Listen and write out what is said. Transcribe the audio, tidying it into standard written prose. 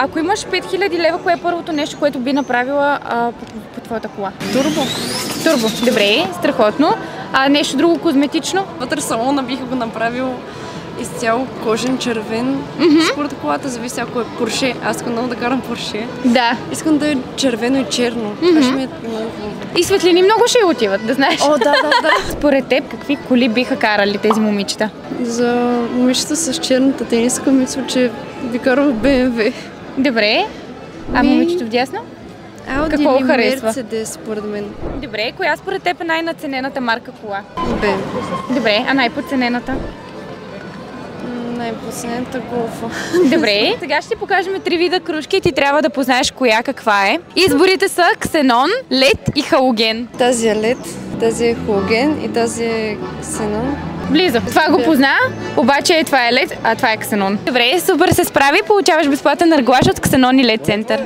Ако имаш 5000 лева, кое е първото нещо, което би направила по твоята кола? Турбо. Турбо. Добре, страхотно. Нещо друго козметично? Вътре салона бих го направил изцяло кожен, червен. Според колата зависи, ако е Порше. Аз искам много да карам Порше. Да. Искам да е червено и черно. Това ще ми е много хубаво. И светлини много ще отиват, да знаеш. О, да. Според теб, какви коли биха карали тези момичета? За момичета с черната тениска, мисля, че би карал BMW. Добре. А момичето вдясно? Ауди Какво или харесва? Мерцедес, според мен. Добре, коя според теб е най-наценената марка кола? BMW. Добре, а най-подценената? Най-последната Голфа. Добре, сега ще ти покажем 3 вида кружки и ти трябва да познаеш коя каква е. Изборите са ксенон, лед и халоген. Тази е лед, тази е халоген и тази е ксенон. Близо. Това го позна, обаче това е лед, а това е ксенон. Добре, супер се справи, получаваш безплатен арглаж от Ксенон и Лед център.